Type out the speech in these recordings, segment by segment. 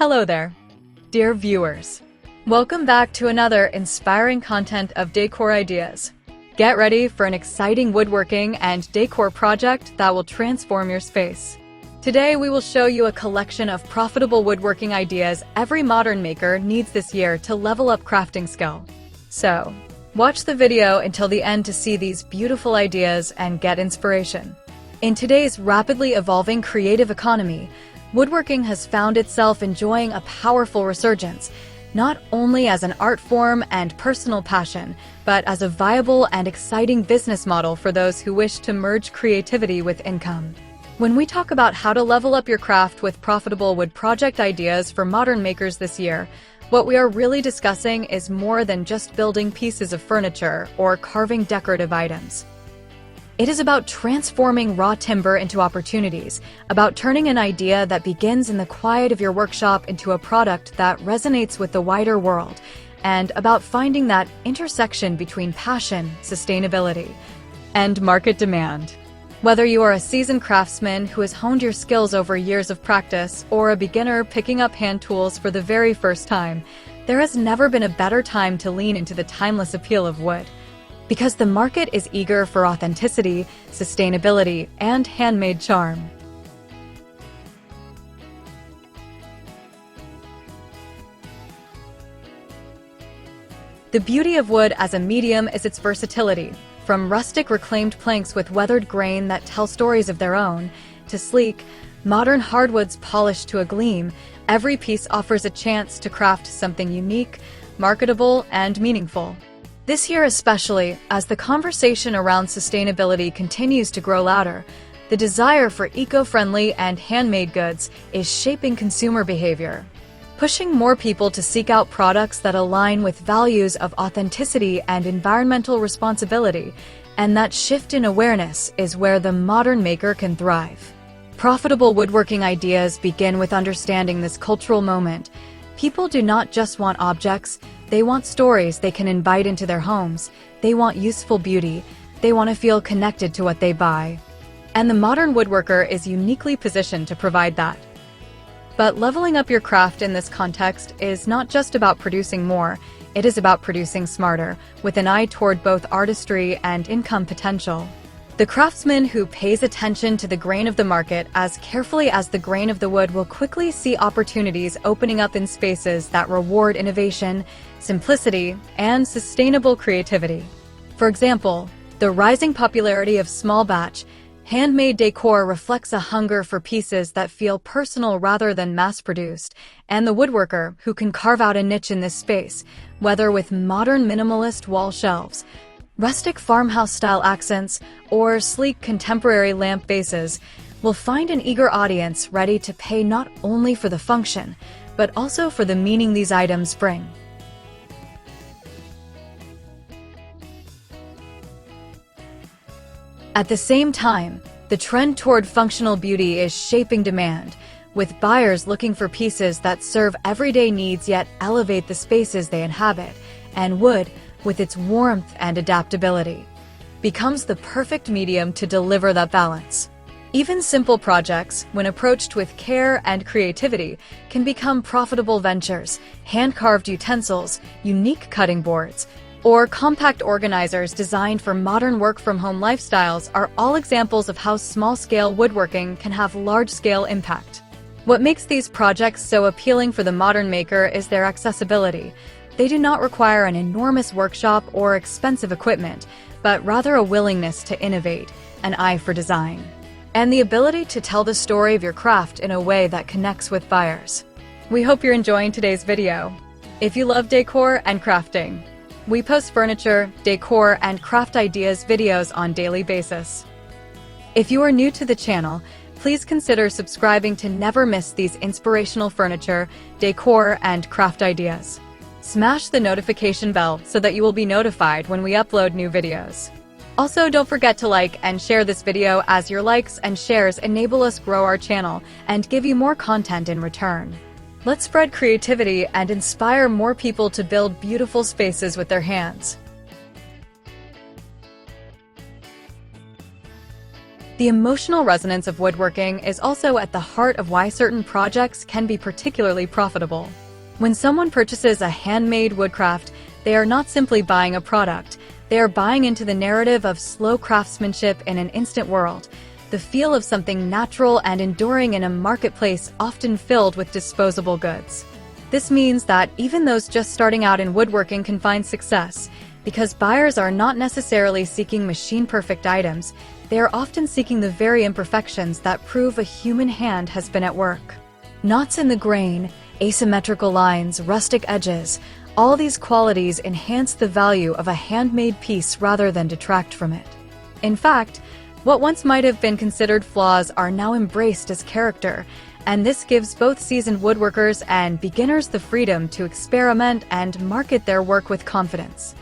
Hello there, dear viewers. Welcome back to another inspiring content of decor ideas. Get ready for an exciting woodworking and decor project that will transform your space. Today we will show you a collection of profitable woodworking ideas every modern maker needs this year to level up crafting skill. So, watch the video until the end to see these beautiful ideas and get inspiration. In today's rapidly evolving creative economy, woodworking has found itself enjoying a powerful resurgence, not only as an art form and personal passion, but as a viable and exciting business model for those who wish to merge creativity with income. When we talk about how to level up your craft with profitable wood project ideas for modern makers this year, what we are really discussing is more than just building pieces of furniture or carving decorative items. It is about transforming raw timber into opportunities, about turning an idea that begins in the quiet of your workshop into a product that resonates with the wider world, and about finding that intersection between passion, sustainability, and market demand. Whether you are a seasoned craftsman who has honed your skills over years of practice or a beginner picking up hand tools for the very first time, there has never been a better time to lean into the timeless appeal of wood. Because the market is eager for authenticity, sustainability, and handmade charm. The beauty of wood as a medium is its versatility, from rustic reclaimed planks with weathered grain that tell stories of their own, to sleek, modern hardwoods polished to a gleam. Every piece offers a chance to craft something unique, marketable, and meaningful. This year especially, as the conversation around sustainability continues to grow louder, the desire for eco-friendly and handmade goods is shaping consumer behavior, pushing more people to seek out products that align with values of authenticity and environmental responsibility, and that shift in awareness is where the modern maker can thrive. Profitable woodworking ideas begin with understanding this cultural moment. People do not just want objects, they want stories they can invite into their homes. They want useful beauty. They want to feel connected to what they buy. And the modern woodworker is uniquely positioned to provide that. But leveling up your craft in this context is not just about producing more, it is about producing smarter, with an eye toward both artistry and income potential. The craftsman who pays attention to the grain of the market as carefully as the grain of the wood will quickly see opportunities opening up in spaces that reward innovation, simplicity, and sustainable creativity. For example, the rising popularity of small batch, handmade decor reflects a hunger for pieces that feel personal rather than mass-produced, and the woodworker who can carve out a niche in this space, whether with modern minimalist wall shelves, rustic farmhouse-style accents, or sleek contemporary lamp bases, will find an eager audience ready to pay not only for the function, but also for the meaning these items bring. At the same time, the trend toward functional beauty is shaping demand, with buyers looking for pieces that serve everyday needs yet elevate the spaces they inhabit, and wood, with its warmth and adaptability, becomes the perfect medium to deliver that balance. Even simple projects, when approached with care and creativity, can become profitable ventures. Hand-carved utensils, unique cutting boards, or compact organizers designed for modern work-from-home lifestyles are all examples of how small-scale woodworking can have large-scale impact. What makes these projects so appealing for the modern maker is their accessibility. They do not require an enormous workshop or expensive equipment, but rather a willingness to innovate, an eye for design, and the ability to tell the story of your craft in a way that connects with buyers. We hope you're enjoying today's video. If you love decor and crafting, we post furniture, decor, and craft ideas videos on a daily basis. If you are new to the channel, please consider subscribing to never miss these inspirational furniture, decor, and craft ideas. Smash the notification bell so that you will be notified when we upload new videos. Also, don't forget to like and share this video, as your likes and shares enable us grow our channel and give you more content in return. Let's spread creativity and inspire more people to build beautiful spaces with their hands. The emotional resonance of woodworking is also at the heart of why certain projects can be particularly profitable. When someone purchases a handmade woodcraft, they are not simply buying a product, they are buying into the narrative of slow craftsmanship in an instant world, the feel of something natural and enduring in a marketplace often filled with disposable goods. This means that even those just starting out in woodworking can find success, because buyers are not necessarily seeking machine-perfect items, they are often seeking the very imperfections that prove a human hand has been at work. Knots in the grain, asymmetrical lines, rustic edges, all these qualities enhance the value of a handmade piece rather than detract from it. In fact, what once might have been considered flaws are now embraced as character, and this gives both seasoned woodworkers and beginners the freedom to experiment and market their work with confidence.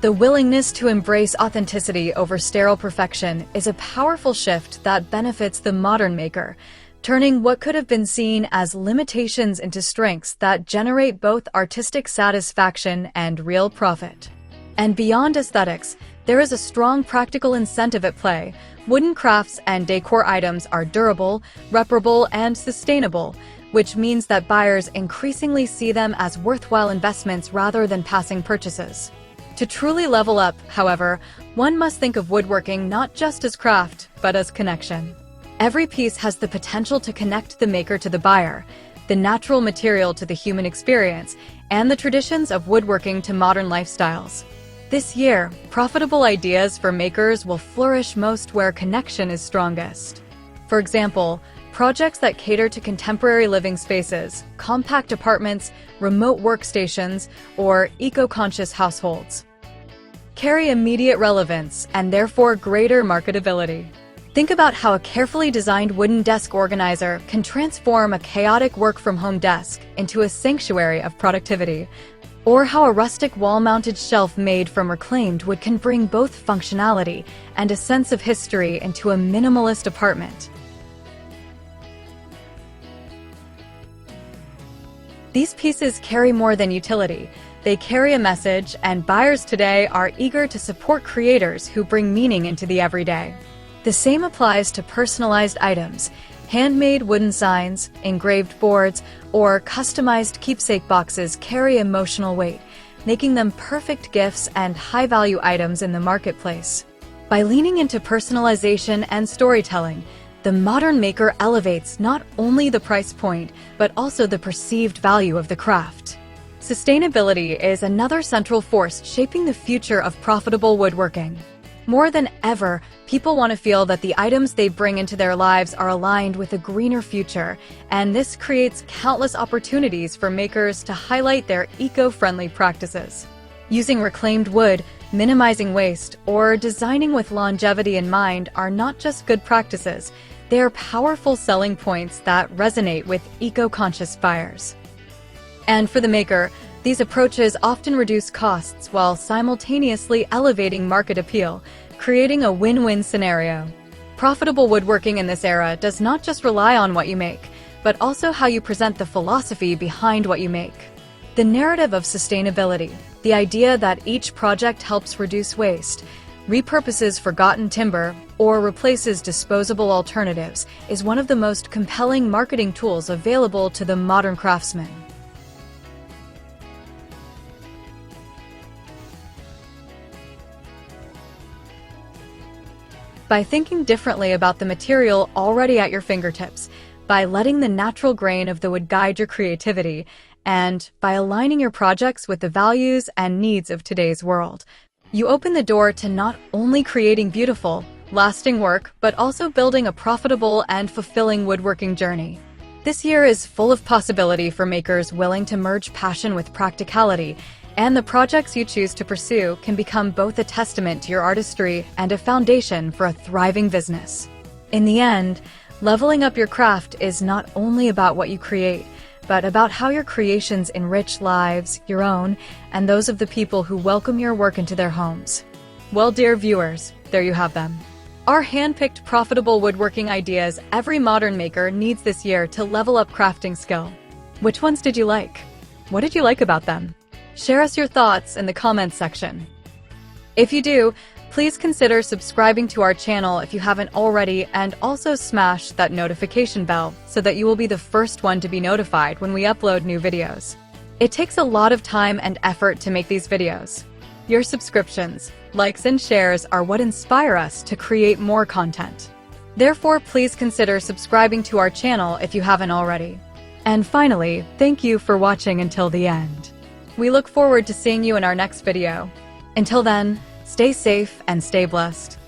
The willingness to embrace authenticity over sterile perfection is a powerful shift that benefits the modern maker, turning what could have been seen as limitations into strengths that generate both artistic satisfaction and real profit. And beyond aesthetics, there is a strong practical incentive at play. Wooden crafts and decor items are durable, reparable, and sustainable, which means that buyers increasingly see them as worthwhile investments rather than passing purchases. To truly level up, however, one must think of woodworking not just as craft, but as connection. Every piece has the potential to connect the maker to the buyer, the natural material to the human experience, and the traditions of woodworking to modern lifestyles. This year, profitable ideas for makers will flourish most where connection is strongest. For example, projects that cater to contemporary living spaces, compact apartments, remote workstations, or eco-conscious households carry immediate relevance and therefore greater marketability. Think about how a carefully designed wooden desk organizer can transform a chaotic work-from-home desk into a sanctuary of productivity, or how a rustic wall-mounted shelf made from reclaimed wood can bring both functionality and a sense of history into a minimalist apartment. These pieces carry more than utility. They carry a message, and buyers today are eager to support creators who bring meaning into the everyday. The same applies to personalized items. Handmade wooden signs, engraved boards, or customized keepsake boxes carry emotional weight, making them perfect gifts and high-value items in the marketplace. By leaning into personalization and storytelling, the modern maker elevates not only the price point, but also the perceived value of the craft. Sustainability is another central force shaping the future of profitable woodworking. More than ever, people want to feel that the items they bring into their lives are aligned with a greener future, and this creates countless opportunities for makers to highlight their eco-friendly practices. Using reclaimed wood, minimizing waste, or designing with longevity in mind are not just good practices, they are powerful selling points that resonate with eco-conscious buyers. And for the maker, these approaches often reduce costs while simultaneously elevating market appeal, creating a win-win scenario. Profitable woodworking in this era does not just rely on what you make, but also how you present the philosophy behind what you make. The narrative of sustainability, the idea that each project helps reduce waste, repurposes forgotten timber, or replaces disposable alternatives, is one of the most compelling marketing tools available to the modern craftsman. By thinking differently about the material already at your fingertips, by letting the natural grain of the wood guide your creativity, and by aligning your projects with the values and needs of today's world, you open the door to not only creating beautiful, lasting work, but also building a profitable and fulfilling woodworking journey. This year is full of possibility for makers willing to merge passion with practicality, and the projects you choose to pursue can become both a testament to your artistry and a foundation for a thriving business. In the end, leveling up your craft is not only about what you create, but about how your creations enrich lives, your own, and those of the people who welcome your work into their homes. Well, dear viewers, there you have them. Our hand-picked profitable woodworking ideas every modern maker needs this year to level up crafting skill. Which ones did you like? What did you like about them? Share us your thoughts in the comments section. If you do, Please consider subscribing to our channel if you haven't already, and also smash that notification bell so that you will be the first one to be notified when we upload new videos. It takes a lot of time and effort to make these videos. Your subscriptions, likes, and shares are what inspire us to create more content. Therefore, please consider subscribing to our channel if you haven't already. And finally, thank you for watching until the end. We look forward to seeing you in our next video. Until then, stay safe and stay blessed.